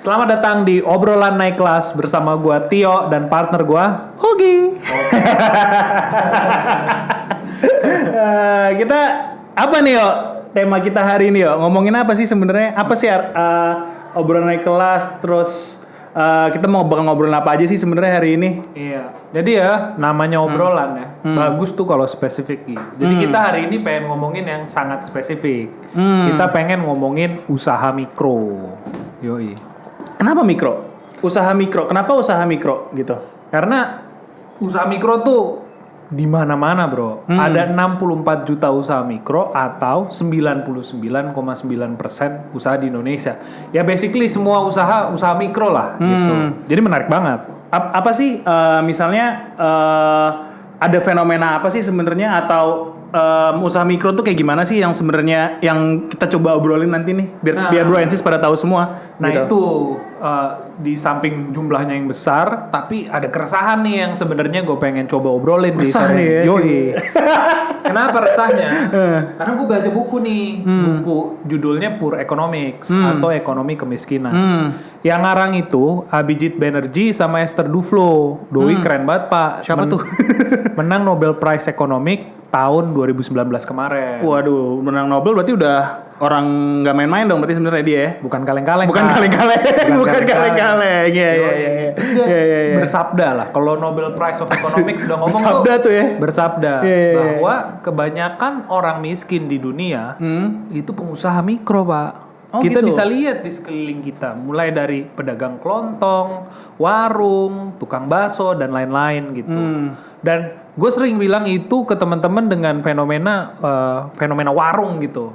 Selamat datang di obrolan naik kelas bersama gua Tio dan partner gua Ogi. Kita apa nih yo? Tema kita hari ini yo ngomongin apa sih sebenarnya? Apa sih obrolan naik kelas? Terus kita mau bakal ngobrolin apa aja sih sebenarnya hari ini? Iya. Jadi ya namanya obrolan ya. Bagus tuh kalau spesifik gitu. Jadi kita hari ini pengen ngomongin yang sangat spesifik. Kita pengen ngomongin usaha mikro. Yoi. Kenapa mikro? Usaha mikro. Kenapa usaha mikro gitu? Karena usaha mikro tuh di mana-mana, Bro. Ada 64 juta usaha mikro atau 99,9% usaha di Indonesia. Ya basically semua usaha mikro lah gitu. Jadi menarik banget. Apa sih misalnya ada fenomena apa sih sebenarnya atau usaha mikro tuh kayak gimana sih yang sebenarnya yang kita coba obrolin nanti nih biar Bro Ensis pada tahu semua. Nah gitu. itu di samping jumlahnya yang besar, tapi ada keresahan nih yang sebenarnya gue pengen coba obrolin di sore. Yoi. Kenapa resahnya? Karena gue baca buku nih, buku judulnya Poor Economics atau Ekonomi Kemiskinan. Yang ngarang itu Abhijit Banerjee sama Esther Duflo. Doi keren banget pak. Siapa tuh? Menang Nobel Prize Economic tahun 2019 kemarin. Waduh, menang Nobel berarti udah orang nggak main-main dong berarti sebenarnya dia ya. Bukan kaleng-kaleng. Bukan kaleng-kaleng. Bukan kaleng-kaleng. Iya. Bersabda lah. Kalau Nobel Prize of Economics sudah ngomong bersabda tuh ya. Bersabda bahwa kebanyakan orang miskin di dunia itu pengusaha mikro, Pak. Kita gitu. bisa lihat di sekeliling kita, mulai dari pedagang kelontong, warung, tukang bakso dan lain-lain gitu. Dan gue sering bilang itu ke teman-teman dengan fenomena warung gitu.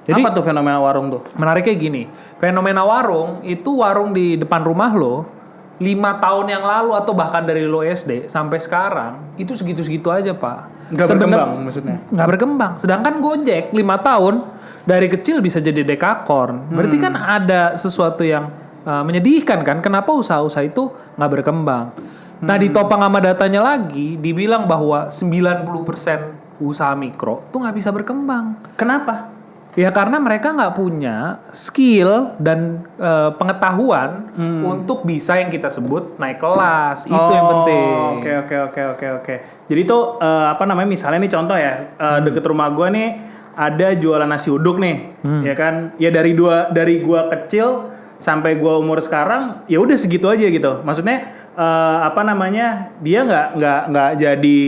Jadi apa tuh fenomena warung tuh? Menariknya gini, fenomena warung itu warung di depan rumah lo 5 tahun yang lalu atau bahkan dari lo SD sampai sekarang itu segitu-segitu aja pak. Nggak berkembang maksudnya? Nggak berkembang. Sedangkan Gojek 5 tahun dari kecil bisa jadi dekakorn. Berarti kan ada sesuatu yang menyedihkan kan? Kenapa usaha-usaha itu nggak berkembang? Nah ditopang sama datanya lagi, dibilang bahwa 90% usaha mikro tuh nggak bisa berkembang. Kenapa? Ya karena mereka nggak punya skill dan pengetahuan untuk bisa yang kita sebut naik kelas. Itu yang penting. Oke. Jadi tuh misalnya nih contoh ya deket rumah gue nih ada jualan nasi uduk nih, ya kan? Ya dari gue kecil sampai gue umur sekarang ya udah segitu aja gitu. Maksudnya dia nggak jadi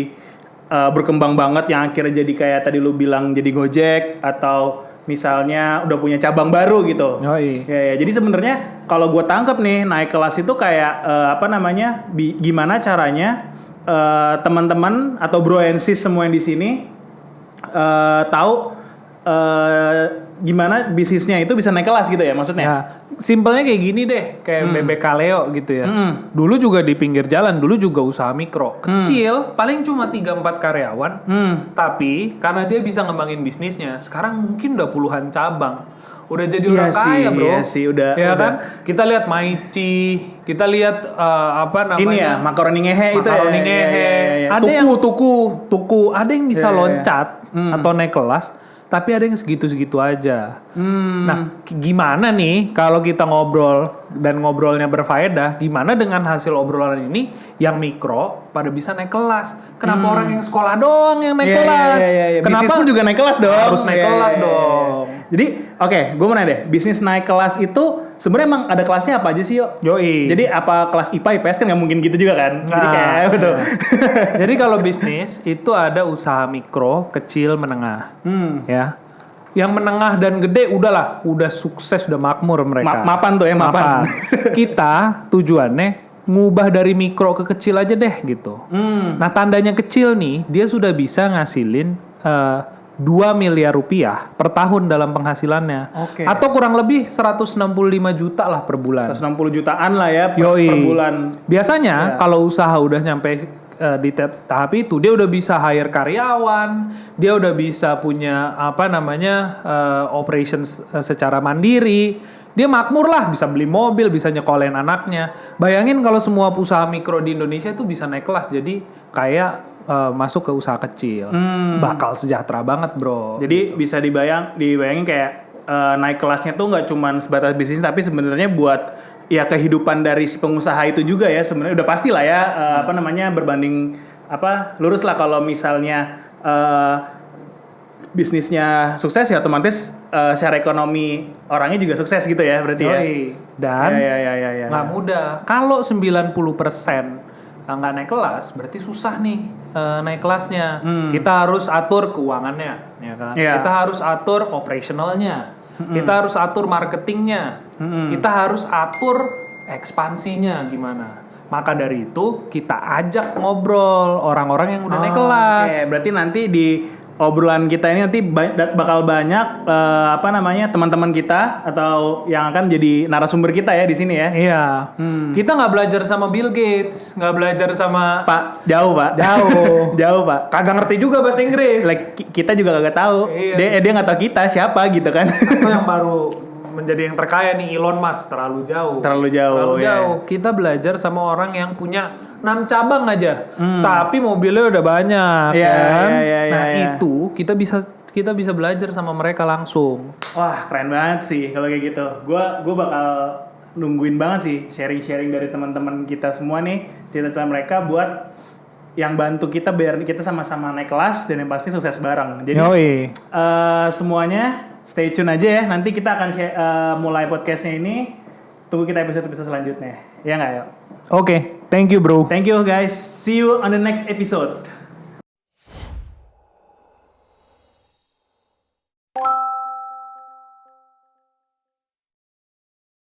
berkembang banget yang akhirnya jadi kayak tadi lu bilang jadi Gojek atau misalnya udah punya cabang baru gitu. Ya. Jadi sebenarnya kalau gue tangkap nih naik kelas itu kayak gimana caranya teman-teman atau Bro Ensis semua yang di sini tahu gimana bisnisnya itu bisa naik kelas gitu ya maksudnya. Ya, simpelnya kayak gini deh, kayak Bebek Kaleo gitu ya. Dulu juga di pinggir jalan, dulu juga usaha mikro. Kecil, paling cuma 3-4 karyawan. Tapi karena dia bisa ngembangin bisnisnya, sekarang mungkin udah puluhan cabang. Udah jadi orang kaya, Bro. Iya sih, udah. Kan? Kita lihat Maici, kita lihat ini ya, makaroni ngehe itu ya. Makaroni ngehe. Ada tuku, ada yang bisa loncat atau naik kelas. Tapi ada yang segitu-segitu aja. Nah, gimana nih kalau kita ngobrol dan ngobrolnya berfaedah? Gimana dengan hasil obrolan ini yang mikro pada bisa naik kelas? Kenapa orang yang sekolah doang yang naik kelas? Kenapa bisnis pun juga naik kelas dong? Harus naik kelas dong. Jadi, gue mau nanya deh, bisnis naik kelas itu sebenarnya emang ada kelasnya apa aja sih, Yo? Yoi. Jadi apa kelas IPA, IPS kan nggak mungkin gitu juga kan? Jadi kayak betul. Jadi kalau bisnis itu ada usaha mikro, kecil, menengah. Ya. Yang menengah dan gede udah sukses, udah makmur mereka. Mapan tuh ya, mapan. Kita tujuannya ngubah dari mikro ke kecil aja deh gitu. Nah tandanya kecil nih, dia sudah bisa ngasilin 2 miliar rupiah per tahun dalam penghasilannya. Atau kurang lebih 165 juta lah per bulan. 160 jutaan lah ya per bulan. Biasanya kalau usaha udah nyampe di tahap itu, dia udah bisa hire karyawan, dia udah bisa punya operations secara mandiri. Dia makmur lah, bisa beli mobil, bisa nyekolin anaknya. Bayangin kalau semua usaha mikro di Indonesia itu bisa naik kelas, jadi kayak masuk ke usaha kecil, bakal sejahtera banget, bro. Jadi bisa dibayangin kayak naik kelasnya tuh nggak cuma sebatas bisnis, tapi sebenarnya buat ya kehidupan dari si pengusaha itu juga ya sebenarnya udah pasti lah ya apa namanya berbanding lurus lah kalau misalnya bisnisnya sukses ya otomatis secara ekonomi orangnya juga sukses gitu ya berarti ya. Dan Ya. nggak mudah. Kalau 90% nggak naik kelas, berarti susah nih naik kelasnya. Kita harus atur keuangannya, ya kan? Iya. Kita harus atur operasionalnya. Kita harus atur marketingnya. Kita harus atur ekspansinya gimana. Maka dari itu kita ajak ngobrol orang-orang yang udah naik kelas. Oke, berarti nanti di obrolan kita ini nanti bakal banyak teman-teman kita atau yang akan jadi narasumber kita ya di sini ya. Iya. Kita nggak belajar sama Bill Gates, nggak belajar sama Pak, jauh Pak. Jauh. Jauh Pak. Kagak ngerti juga bahasa Inggris. Kita juga kagak tahu. Iya. Dia nggak tahu kita siapa gitu kan. Atau yang baru menjadi yang terkaya nih Elon Musk, terlalu jauh. Terlalu jauh. Kita belajar sama orang yang punya 6 cabang aja, tapi mobilnya udah banyak, Iya, kan? iya. Itu kita bisa belajar sama mereka langsung. Wah, keren banget sih kalau kayak gitu. Gua bakal nungguin banget sih sharing-sharing dari teman-teman kita semua nih, cerita mereka buat yang bantu kita biar kita sama-sama naik kelas dan yang pasti sukses bareng. Jadi semuanya stay tune aja ya. Nanti kita akan mulai podcastnya ini. Tunggu kita episode-episode selanjutnya. Ya nggak ya? Oke, thank you bro. Thank you guys. See you on the next episode.